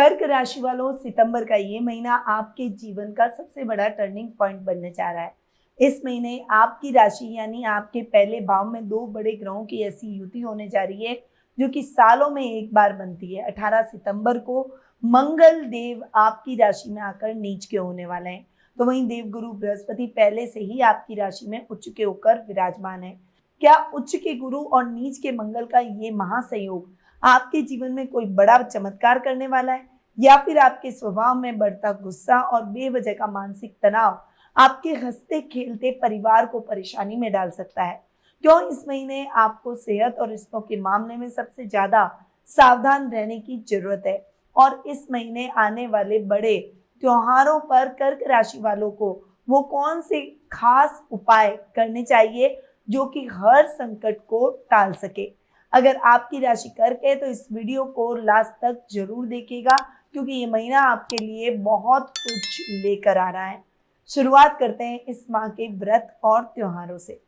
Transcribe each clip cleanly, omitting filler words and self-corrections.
कर्क राशि वालों, सितंबर का ये महीना आपके जीवन का सबसे बड़ा टर्निंग पॉइंट बनने जा रहा है। इस महीने आपकी राशि यानी आपके पहले भाव में दो बड़े ग्रहों की ऐसी युति होने जा रही है जो कि सालों में एक बार बनती है। 18 सितंबर को मंगल देव आपकी राशि में आकर नीच के होने वाले हैं, तो वहीं देवगुरु बृहस्पति पहले से ही आपकी राशि में उच्च के होकर विराजमान है। क्या उच्च के गुरु और नीच के मंगल का ये महासंयोग आपके जीवन में कोई बड़ा चमत्कार करने वाला है, या फिर आपके स्वभाव में बढ़ता गुस्सा और बेवजह का मानसिक तनाव आपके हंसते खेलते परिवार को परेशानी में डाल सकता है? क्यों इस महीने आपको सेहत और रिश्तों के मामले में सबसे ज्यादा सावधान रहने की जरूरत है? और इस महीने आने वाले बड़े त्योहारों पर कर्क राशि वालों को वो कौन से खास उपाय करने चाहिए जो कि हर संकट को टाल सके? अगर आपकी राशि कर्क है तो इस वीडियो को लास्ट तक जरूर देखिएगा, क्योंकि ये महीना आपके लिए बहुत कुछ लेकर आ रहा है। शुरुआत करते हैं इस माह के व्रत और त्योहारों से।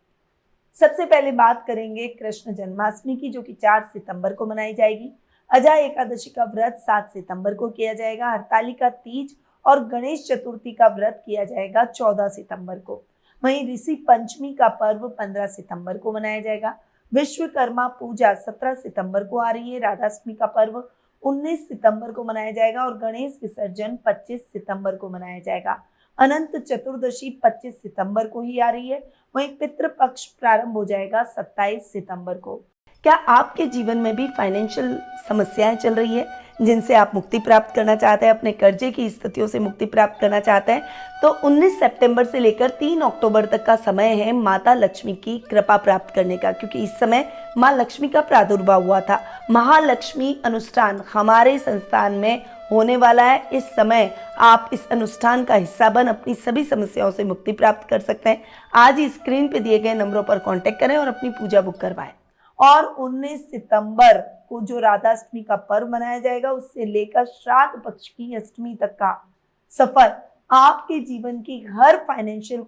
सबसे पहले बात करेंगे कृष्ण जन्माष्टमी की, जो कि 4 सितंबर को मनाई जाएगी। अजय एकादशी का व्रत 7 सितंबर को किया जाएगा। हरतालिका तीज और गणेश चतुर्थी का व्रत किया जाएगा 14 सितंबर को। वहीं ऋषि पंचमी का पर्व 15 सितंबर को मनाया जाएगा। विश्वकर्मा पूजा 17 सितंबर को आ रही है। राधाष्टमी का पर्व 19 सितंबर को मनाया जाएगा और गणेश विसर्जन 25 सितंबर को मनाया जाएगा। अनंत चतुर्दशी 25 सितंबर को ही आ रही है। वहीं पितृपक्ष प्रारंभ हो जाएगा 27 सितंबर को। क्या आपके जीवन में भी फाइनेंशियल समस्याएं चल रही है जिनसे आप मुक्ति प्राप्त करना चाहते हैं, अपने कर्जे की स्थितियों से मुक्ति प्राप्त करना चाहते हैं, तो 19 सितंबर से लेकर 3 अक्टूबर तक का समय है माता लक्ष्मी की कृपा प्राप्त करने का, क्योंकि इस समय माँ लक्ष्मी का प्रादुर्भाव हुआ था। महालक्ष्मी अनुष्ठान हमारे संस्थान में होने वाला है। इस समय आप इस अनुष्ठान का हिस्सा बन अपनी सभी समस्याओं से मुक्ति प्राप्त कर सकते हैं। आज ही स्क्रीन पे दिए गए नंबरों पर कांटेक्ट करें और अपनी पूजा बुक करवाएं। और 19 सितंबर को जो राधाष्टमी का पर्व मनाया जाएगा, उससे लेकर श्राद्ध पक्ष की अष्टमी तक का सफर आपके जीवन की हर फाइनेंशियल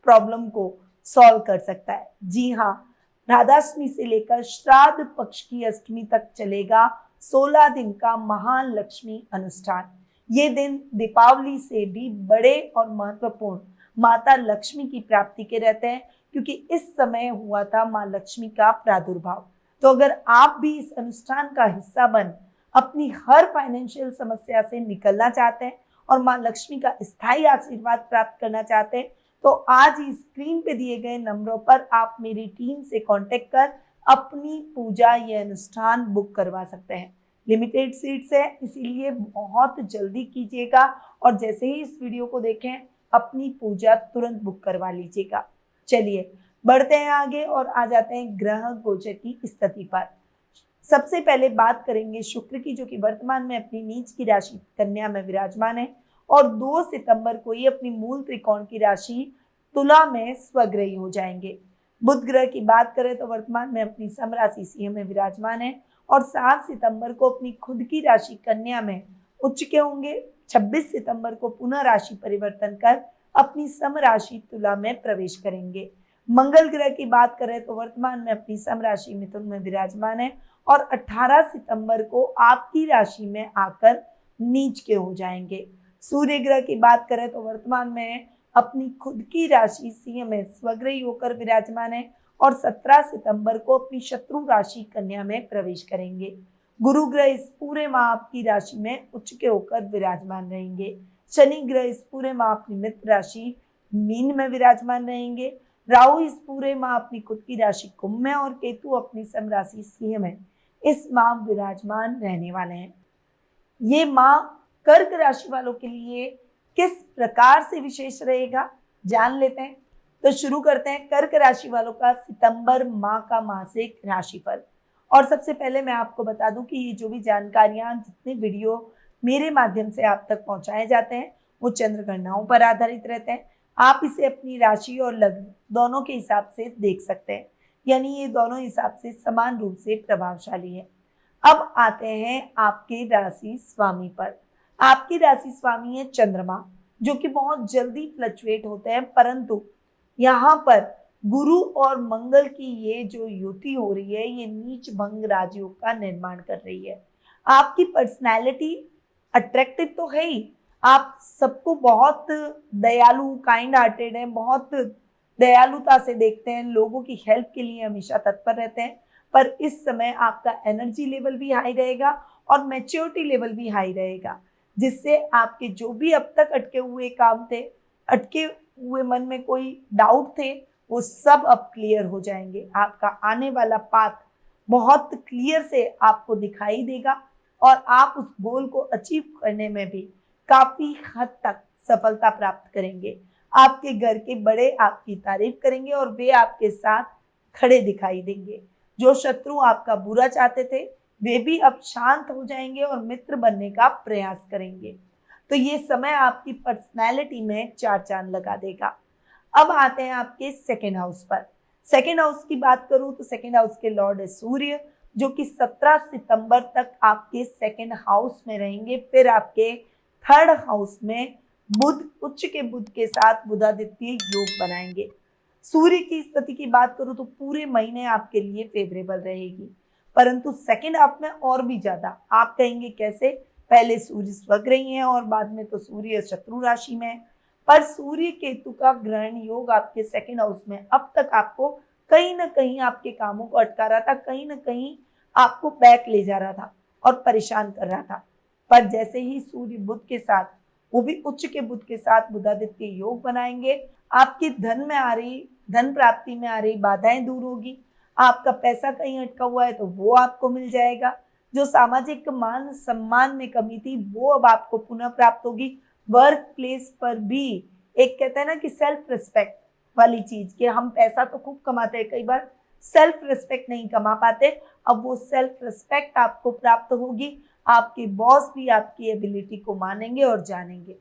प्रॉब्लम को सॉल्व कर सकता है। जी हाँ, राधाष्टमी से लेकर श्राद्ध पक्ष की अष्टमी तक चलेगा 16 दिन का महालक्ष्मी अनुष्ठान। ये दिन दीपावली से भी बड़े और महत्वपूर्ण माता लक्ष्मी की प्राप्ति के रहते हैं, क्योंकि इस समय हुआ था माँ लक्ष्मी का प्रादुर्भाव। तो अगर आप भी इस अनुष्ठान का हिस्सा बन अपनी हर फाइनेंशियल समस्या से निकलना चाहते हैं और माँ लक्ष्मी का स्थायी आशीर्वाद प्राप्त करना चाहते हैं, तो आज ही स्क्रीन पे दिए गए नंबरों पर आप मेरी टीम से कांटेक्ट कर अपनी पूजा या अनुष्ठान बुक करवा सकते हैं। लिमिटेड सीट्स है, इसीलिए बहुत जल्दी कीजिएगा और जैसे ही इस वीडियो को देखें अपनी पूजा तुरंत बुक करवा लीजिएगा। चलिए बढ़ते हैं आगे और आ जाते हैं ग्रह गोचर की स्थिति पर। सबसे पहले बात करेंगे शुक्र की, जो कि वर्तमान में अपनी नीच की राशि कन्या में विराजमान है और 2 सितंबर को ही अपनी मूल त्रिकोण की राशि तुला में स्वग्रही हो जाएंगे। बुध ग्रह की बात करें तो वर्तमान में अपनी सम राशि सिंह में विराजमान है और 7 सितंबर को अपनी खुद की राशि कन्या में उच्च के होंगे। 26 सितंबर को पुनः राशि परिवर्तन कर अपनी सम राशि तुला में प्रवेश करेंगे। मंगल ग्रह की बात करें तो वर्तमान में अपनी सम राशि मिथुन में विराजमान है और 18 सितंबर को आपकी राशि में आकर नीच के हो जाएंगे। सूर्य ग्रह की बात करें तो वर्तमान में अपनी खुद की राशि सिंह में स्वग्रही होकर विराजमान है और 17 सितंबर को अपनी शत्रु राशि कन्या में प्रवेश करेंगे। गुरु ग्रह इस पूरे माह आपकी राशि में उच्च के होकर विराजमान रहेंगे। शनि ग्रह इस पूरे माह अपनी मित्र राशि मीन में विराजमान रहेंगे। राहु इस पूरे माह अपनी खुद की राशि कुंभ में और केतु अपनी सम राशि सिंह में इस माह विराजमान रहने वाले हैं। ये माह कर्क राशि वालों के लिए किस प्रकार से विशेष रहेगा जान लेते हैं। तो शुरू करते हैं कर्क राशि वालों का सितंबर माह का मासिक राशिफल। और सबसे पहले मैं आपको बता दूं कि ये जो भी जानकारियां, जितने वीडियो मेरे माध्यम से आप तक पहुंचाए जाते हैं, वो चंद्र गणनाओं पर आधारित रहते हैं। आप इसे अपनी राशि और लग्न दोनों के हिसाब से देख सकते हैं, यानी ये दोनों हिसाब से समान रूप से प्रभावशाली है। अब आते हैं आपके राशि स्वामी पर। आपकी राशि स्वामी है चंद्रमा, जो कि बहुत जल्दी फ्लक्चुएट होते हैं, परंतु यहाँ पर गुरु और मंगल की ये जो युति हो रही है, ये नीच भंग राजयोग का निर्माण कर रही है। आपकी पर्सनैलिटी अट्रैक्टिव तो है ही, आप सबको बहुत दयालु, काइंड हार्टेड हैं, बहुत दयालुता से देखते हैं, लोगों की हेल्प के लिए हमेशा तत्पर रहते हैं। पर इस समय आपका एनर्जी लेवल भी हाई रहेगा और मैच्योरिटी लेवल भी हाई रहेगा, जिससे आपके जो भी अब तक अटके हुए काम थे, अटके हुए मन में कोई डाउट थे, वो सब अब क्लियर हो जाएंगे। आपका आने वाला पाथ बहुत क्लियर से आपको दिखाई देगा और आप उस गोल को अचीव करने में भी काफी हद तक सफलता प्राप्त करेंगे। आपके घर के बड़े आपकी तारीफ करेंगे और वे आपके साथ खड़े दिखाई देंगे। जो शत्रु आपका बुरा चाहते थे, वे भी अब शांत हो जाएंगे और मित्र बनने का प्रयास करेंगे। तो ये समय आपकी पर्सनैलिटी में चार चांद लगा देगा। अब आते हैं आपके सेकेंड हाउस पर। सेकेंड हाउस की बात करूं तो सेकेंड हाउस के लॉर्ड है सूर्य, जो कि 17 सितंबर तक आपके सेकेंड हाउस में रहेंगे। फिर आपके थर्ड हाउस में बुध, उच्च के बुध के साथ बुधादित्य योग बनाएंगे। सूर्य की स्थिति की बात करूं तो पूरे महीने आपके लिए फेवरेबल रहेगी, परंतु सेकेंड हाफ में और भी ज्यादा। आप कहेंगे कैसे, पहले सूर्य स्वग्रही हैं और बाद में तो सूर्य शत्रु राशि में है। पर सूर्य केतु का ग्रहण योग आपके सेकेंड हाउस में अब तक आपको कहीं ना कहीं आपके कामों को अटका रहा था, कहीं ना कहीं आपको बैक ले जा रहा था और परेशान कर रहा था। पर जैसे ही सूर्य बुध के साथ, वो भी उच्च के बुध के साथ बुधादित्य योग बनाएंगे, आपकी धन में आ रही, धन प्राप्ति में आ रही बाधाएं दूर होगी। आपका पैसा कहीं अटका हुआ है तो वो आपको मिल जाएगा। जो सामाजिक मान सम्मान में कमी थी, वो अब आपको पुनः प्राप्त होगी। वर्क प्लेस पर भी एक कहते हैं ना कि सेल्फ रिस्पेक्ट वाली चीज, कि हम पैसा तो खूब कमाते हैं, कई बार सेल्फ रिस्पेक्ट नहीं कमा पाते, अब वो सेल्फ रिस्पेक्ट आपको प्राप्त होगी। आपके बॉस भी आपकी एबिलिटी को मानेंगे और जानेंगे।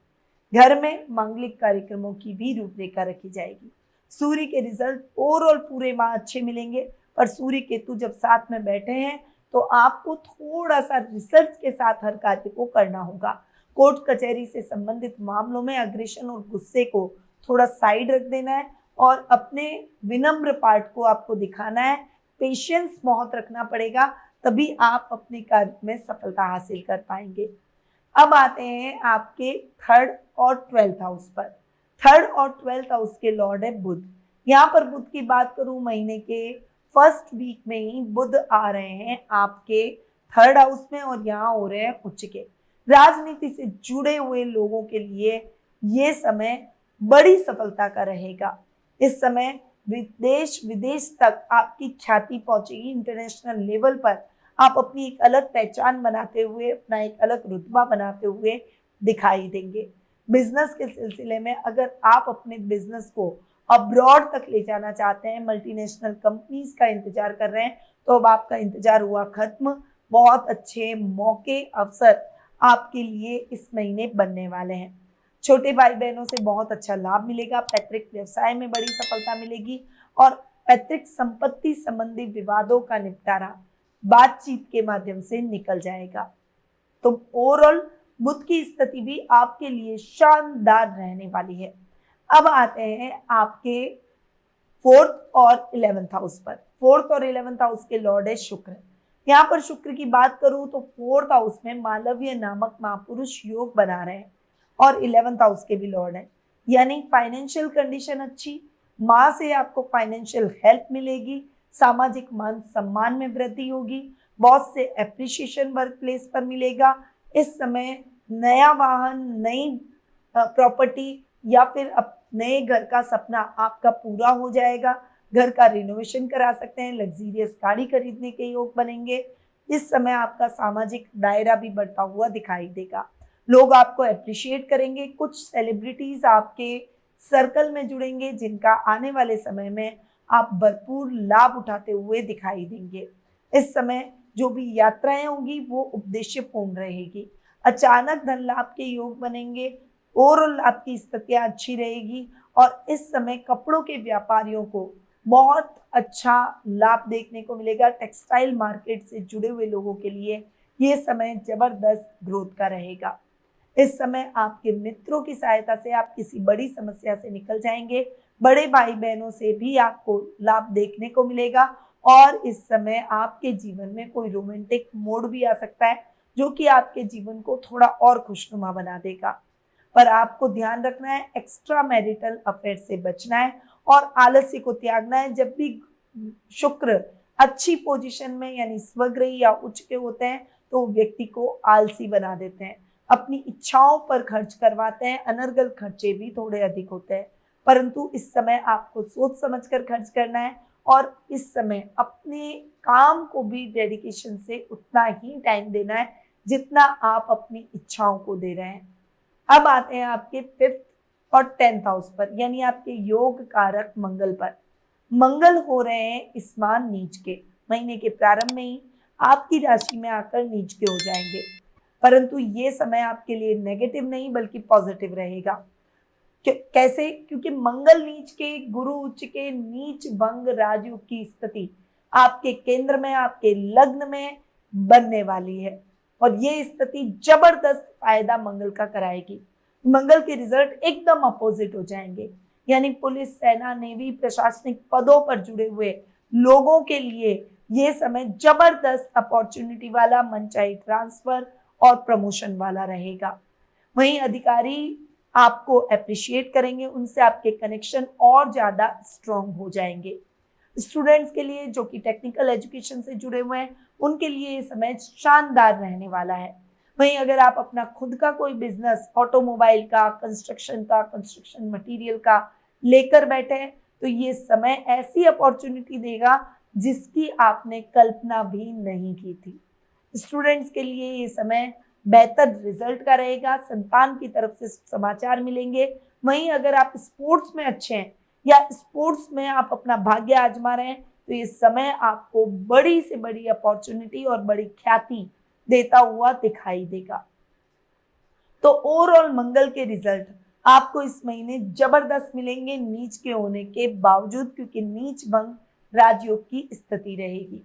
घर में मांगलिक कार्यक्रमों की भी रूपरेखा रखी जाएगी। सूर्य के रिजल्ट ओवरऑल पूरे माह अच्छे मिलेंगे, पर सूर्य केतु जब साथ में बैठे हैं तो आपको थोड़ा सा रिसर्च के साथ हर कार्य को करना होगा। कोर्ट कचहरी से संबंधित मामलों में अग्रेशन और गुस्से को थोड़ा साइड रख देना है और अपने विनम्र पार्ट को आपको दिखाना है। पेशेंस बहुत रखना पड़ेगा, तभी आप अपने कार्य में सफलता हासिल कर पाएंगे। अब आते हैं आपके थर्ड और ट्वेल्थ हाउस पर। थर्ड और ट्वेल्थ हाउस के लॉर्ड है बुध। यहाँ पर बुध की बात करूं, महीने के फर्स्ट वीक में ही बुध आ रहे हैं आपके थर्ड हाउस में और यहाँ हो रहे हैं उच्च के। राजनीति से जुड़े हुए लोगों के लिए ये समय बड़ी सफलता का रहेगा। इस समय विदेश विदेश तक आपकी ख्याति पहुंचेगी। इंटरनेशनल लेवल पर आप अपनी एक अलग पहचान बनाते हुए, अपना एक अलग रुतबा बनाते हुए दिखाई देंगे। बिजनेस के सिलसिले में अगर आप अपने बिजनेस को अब्रॉड तक ले जाना चाहते हैं, मल्टीनेशनल कंपनीज का इंतजार कर रहे हैं, तो अब आपका इंतजार हुआ खत्म। बहुत अच्छे मौके, अवसर आपके लिए इस महीने बनने वाले हैं। छोटे भाई बहनों से बहुत अच्छा लाभ मिलेगा। पैतृक व्यवसाय में बड़ी सफलता मिलेगी और पैतृक संपत्ति संबंधी विवादों का निपटारा बातचीत के माध्यम से निकल जाएगा। तो ओवरऑल बुध की स्थिति भी आपके लिए शानदार रहने वाली है। अब आते हैं आपके फोर्थ और 11th हाउस पर। फोर्थ और 11th हाउस के लॉर्ड है शुक्र। यहाँ पर शुक्र की बात करूं तो फोर्थ हाउस में मालव्य नामक महापुरुष योग बना रहे हैं और 11th हाउस के भी लॉर्ड है, यानी फाइनेंशियल कंडीशन अच्छी, माँ से आपको फाइनेंशियल हेल्प मिलेगी, सामाजिक मान सम्मान में वृद्धि होगी, बॉस से एप्रिसिएशन वर्क प्लेस पर मिलेगा। इस समय नया वाहन, नई प्रॉपर्टी या फिर नए घर का सपना आपका पूरा हो जाएगा। घर का रिनोवेशन करा सकते हैं, लग्जीरियस गाड़ी खरीदने के योग बनेंगे। इस समय आपका सामाजिक दायरा भी बढ़ता हुआ दिखाई देगा। लोग आपको अप्रिशिएट करेंगे। कुछ सेलिब्रिटीज आपके सर्कल में जुड़ेंगे, जिनका आने वाले समय में आप भरपूर लाभ उठाते हुए दिखाई देंगे। इस समय जो भी यात्राएं होंगी वो उद्देश्यपूर्ण रहेगी। अचानक धन लाभ के योग बनेंगे। ओवरऑल आपकी स्थितियां अच्छी रहेगी और इस समय कपड़ों के व्यापारियों को बहुत अच्छा लाभ देखने को मिलेगा। टेक्सटाइल मार्केट से जुड़े हुए लोगों के लिए ये समय जबरदस्त ग्रोथ का रहेगा। इस समय आपके मित्रों की सहायता से आप किसी बड़ी समस्या से निकल जाएंगे। बड़े भाई बहनों से भी आपको लाभ देखने को मिलेगा और इस समय आपके जीवन में कोई रोमांटिक मोड भी आ सकता है। जो कि आपके जीवन को थोड़ा और खुशनुमा बना देगा। पर आपको ध्यान रखना है, एक्स्ट्रा मैरिटल अफेयर से बचना है और आलस्य को त्यागना है। जब भी शुक्र अच्छी पोजीशन में यानी स्वग्रही या उच्च के होते हैं तो व्यक्ति को आलसी बना देते हैं, अपनी इच्छाओं पर खर्च करवाते हैं, अनर्गल खर्चे भी थोड़े अधिक होते हैं। परंतु इस समय आपको सोच समझकर खर्च करना है और इस समय अपने काम को भी डेडिकेशन से उतना ही टाइम देना है जितना आप अपनी इच्छाओं को दे रहे हैं। अब आते हैं आपके 5th और 10th हाउस पर, यानी आपके योग कारक मंगल पर। मंगल हो रहे हैं इस मान नीच के, महीने के प्रारंभ में ही आपकी राशि में आकर नीच के हो जाएंगे। परंतु ये समय आपके लिए नेगेटिव नहीं बल्कि पॉजिटिव रहेगा। कैसे? क्योंकि मंगल नीच के, गुरु उच्च के, नीच भंग राजयोग की स्थिति आपके केंद्र में, आपके लग्न में बनने वाली है और ये स्थिति जबरदस्त फायदा मंगल का कराएगी। मंगल के रिजल्ट एकदम अपोजिट हो जाएंगे, यानी पुलिस, सेना, नेवी, प्रशासनिक पदों पर जुड़े हुए लोगों के लिए ये समय जबरदस्त अपॉर्चुनिटी वाला, मनचाही ट्रांसफर और प्रमोशन वाला रहेगा। वहीं अधिकारी आपको अप्रिशिएट करेंगे, उनसे आपके कनेक्शन और ज्यादा स्ट्रॉन्ग हो जाएंगे। स्टूडेंट्स के लिए जो कि टेक्निकल एजुकेशन से जुड़े हुए हैं उनके लिए ये समय शानदार रहने वाला है। वहीं अगर आप अपना खुद का कोई बिजनेस, ऑटोमोबाइल का, कंस्ट्रक्शन मटेरियल का लेकर बैठे हैं तो ये समय ऐसी अपॉर्चुनिटी देगा जिसकी आपने कल्पना भी नहीं की थी। स्टूडेंट्स के लिए ये समय बेहतर रिजल्ट का रहेगा, संतान की तरफ से समाचार मिलेंगे। वहीं अगर आप स्पोर्ट्स में अच्छे हैं या स्पोर्ट्स में आप अपना भाग्य आजमा रहे हैं तो ये समय आपको बड़ी से बड़ी अपॉर्चुनिटी और बड़ी ख्याति देता हुआ दिखाई देगा। तो ओवरऑल मंगल के रिजल्ट आपको इस महीने जबरदस्त मिलेंगे नीच के होने के बावजूद, क्योंकि नीच भंग राजयोग की स्थिति रहेगी।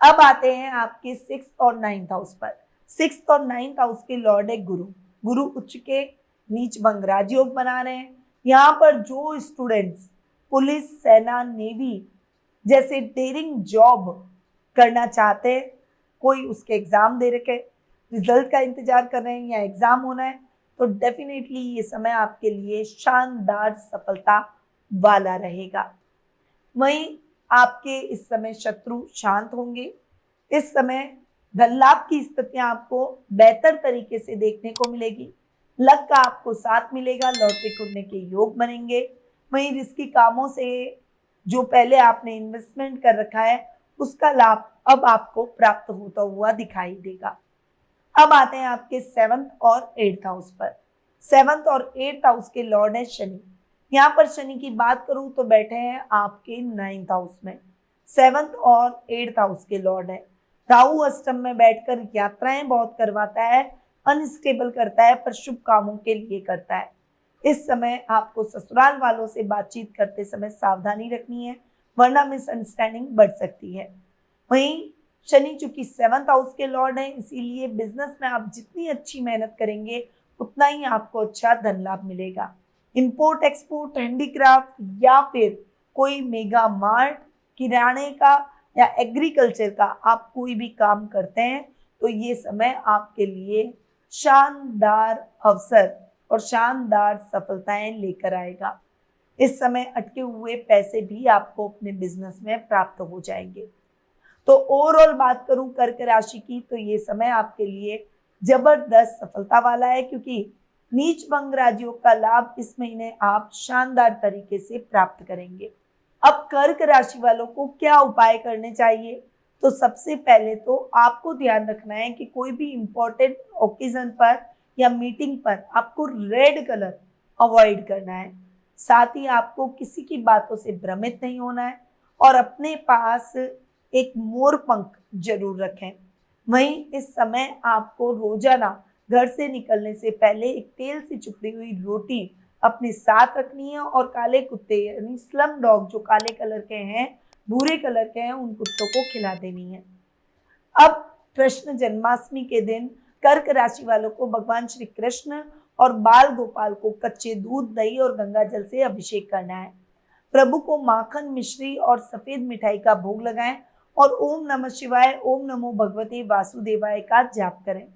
अब आते हैं आपके 6th और 9th हाउस पर। 6th और 9th हाउस के लॉर्ड है गुरु। गुरु उच्च के, नीच भंग राजयोग बना रहे हैं। यहाँ पर जो स्टूडेंट्स पुलिस, सेना, नेवी जैसे डेयरिंग जॉब करना चाहते हैं, कोई उसके एग्जाम दे रखे, रिजल्ट का इंतजार कर रहे हैं या एग्जाम होना है, तो डेफिनेटली ये समय आपके लिए शानदार सफलता वाला रहेगा। वहीं आपके इस समय शत्रु शांत होंगे। इस समय धन लाभ की स्थितियां आपको बेहतर तरीके से देखने को मिलेगी। लक का आपको साथ मिलेगा, लॉटरी खुलने के योग बनेंगे। वहीं रिस्की कामों से जो पहले आपने इन्वेस्टमेंट कर रखा है उसका लाभ अब आपको प्राप्त होता हुआ दिखाई देगा। अब आते हैं आपके 7th और 8th हाउस पर। 7th और 8th हाउस के लॉर्ड है शनि। यहाँ पर शनि की बात करूं तो बैठे हैं आपके 9th हाउस में। 7th और 8th हाउस के लॉर्ड है। राहु अष्टम में बैठकर यात्राएं बहुत करवाता है, अनस्टेबल करता है, पर शुभ कामों के लिए करता है। इस समय आपको ससुराल वालों से बातचीत करते समय सावधानी रखनी है, वरना मिसअंडरस्टैंडिंग बढ़ सकती है। वहीं शनि चूंकि 7th हाउस के लॉर्ड हैं, इसीलिए बिजनेस में आप जितनी अच्छी मेहनत करेंगे उतना ही आपको अच्छा धन लाभ मिलेगा। इंपोर्ट एक्सपोर्ट, हैंडीक्राफ्ट या फिर कोई मेगा मार्ट, किराने का या एग्रीकल्चर का आप कोई भी काम करते हैं तो ये समय आपके लिए शानदार अवसर और शानदार सफलताएं लेकर आएगा। इस समय अटके हुए पैसे भी आपको अपने बिजनेस में प्राप्त हो जाएंगे। तो ओवरऑल बात करूं कर्क राशि की तो ये समय आपके लिए जबरदस्त सफलता वाला है, क्योंकि नीच भंग राजयोग का लाभ इस महीने आप शानदार तरीके से प्राप्त करेंगे। अब कर्क राशि वालों को क्या उपाय करने चाहिए? तो सबसे पहले तो आपको ध्यान रखना है कि कोई भी इंपॉर्टेंट ओकेजन पर या मीटिंग पर आपको रेड कलर अवॉइड करना है। साथ ही आपको किसी की बातों से भ्रमित नहीं होना है और अपने पास एक मोर पंख जरूर रखें। वहीं इस समय आपको रोजाना घर से निकलने से पहले एक तेल से चुपड़ी हुई रोटी अपने साथ रखनी है और काले कुत्ते यानी स्लम डॉग जो काले कलर के हैं, भूरे कलर के हैं, उन कुत्तों को खिला देनी है। अब कृष्ण जन्माष्टमी के दिन कर्क राशि वालों को भगवान श्री कृष्ण और बाल गोपाल को कच्चे दूध, दही और गंगा जल से अभिषेक करना है। प्रभु को माखन, मिश्री और सफेद मिठाई का भोग लगाएं और ओम नमः शिवाय, ओम नमो भगवते वासुदेवाय का जाप करें।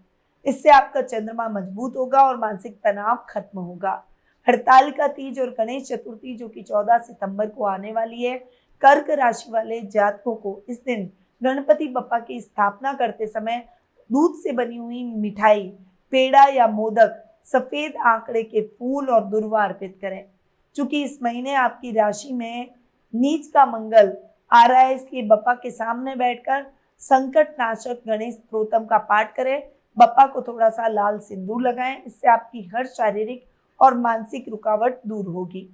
इससे आपका चंद्रमा मजबूत होगा और मानसिक तनाव खत्म होगा। हरतालिका तीज और गणेश चतुर्थी जो कि 14 सितंबर को आने वाली है, कर्क राशि वाले जातकों को इस दिन गणपति बप्पा की स्थापना करते समय दूध से बनी हुई मिठाई, पेड़ा या मोदक, सफेद आंकड़े के फूल और दुर्वा अर्पित करें। चूंकि इस महीने आपकी राशि में नीच का मंगल आ रहा है, इसलिए बप्पा के सामने बैठकर संकट नाशक गणेश स्तोत्रम का पाठ करें। बप्पा को थोड़ा सा लाल सिंदूर लगाएं, इससे आपकी हर शारीरिक और मानसिक रुकावट दूर होगी।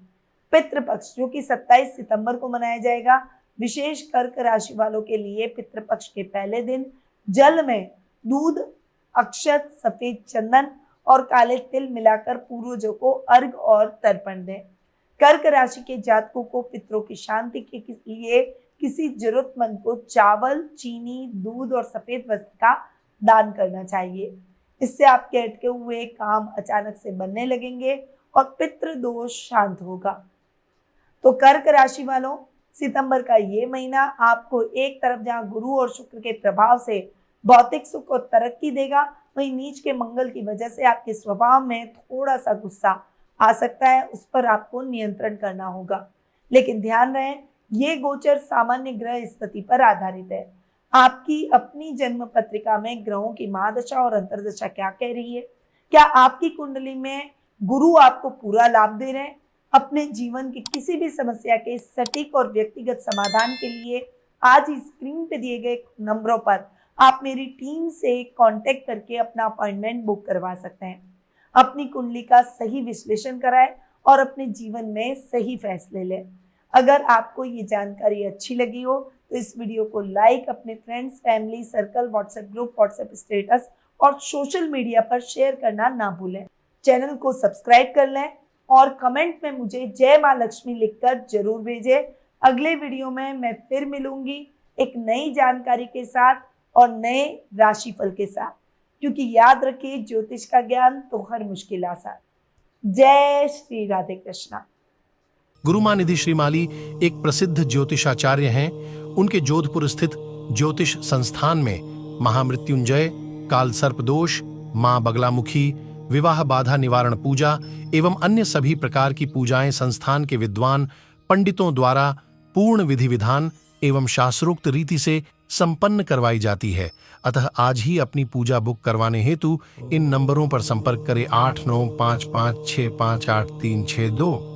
पितृपक्ष जो कि 27 सितंबर को मनाया जाएगा, विशेष कर्क राशि वालों के लिए पितृपक्ष के पहले दिन जल में दूध, अक्षत, सफेद चंदन और काले तिल मिलाकर पूर्वजों को अर्घ और तर्पण दें। कर्क राशि के जातकों को पितरों की शांति के लिए किसी जरूरतमंद को चावल, चीनी, दूध और सफेद वस्त्र का दान करना चाहिए। इससे आपके अटके हुए काम अचानक से बनने लगेंगे और पितृ दोष शांत होगा। तो कर्क राशि वालों, सितंबर का ये महीना आपको एक तरफ जहां गुरु और शुक्र के प्रभाव से भौतिक सुख और तरक्की देगा, वहीं नीच के मंगल की वजह से आपके स्वभाव में थोड़ा सा गुस्सा आ सकता है, उस पर आपको नियंत्रण करना होगा। लेकिन ध्यान रहे, ये गोचर सामान्य ग्रह स्थिति पर आधारित है। आपकी अपनी जन्म पत्रिका में ग्रहों की महादशा और अंतर्दशा क्या कह रही है? क्या आपकी कुंडली में गुरु आपको पूरा लाभ दे रहे हैं? अपने जीवन की किसी भी समस्या के सटीक और व्यक्तिगत समाधान के लिए आज स्क्रीन पे दिए गए नंबरों पर आप मेरी टीम से कांटेक्ट करके अपना अपॉइंटमेंट बुक करवा सकते हैं। अपनी कुंडली का सही विश्लेषण कराएं और अपने जीवन में सही फैसले लें। अगर आपको ये जानकारी अच्छी लगी हो तो इस वीडियो को लाइक, अपने friends, family circle, WhatsApp group, WhatsApp status और सोशल मीडिया पर शेयर करना ना भूलें। चैनल को सब्सक्राइब कर लें और कमेंट में मुझे जय माँ लक्ष्मी लिखकर जरूर भेजें। अगले वीडियो में मैं फिर मिलूंगी एक नई जानकारी के साथ और नए राशिफल के साथ, क्योंकि याद रखिए ज्योतिष का ज्ञान तो हर मुश्किल आसान। जय श्री राधे कृष्णा। गुरुमानिधि श्रीमाली एक प्रसिद्ध ज्योतिषाचार्य हैं। उनके जोधपुर स्थित ज्योतिष संस्थान में महामृत्युंजय, काल सर्प दोष, मां बगलामुखी, विवाह बाधा निवारण पूजा एवं अन्य सभी प्रकार की पूजाएं संस्थान के विद्वान पंडितों द्वारा पूर्ण विधि विधान एवं शास्त्रोक्त रीति से संपन्न करवाई जाती है। अतः आज ही अपनी पूजा बुक करवाने हेतु इन नंबरों पर संपर्क करें 8955658362।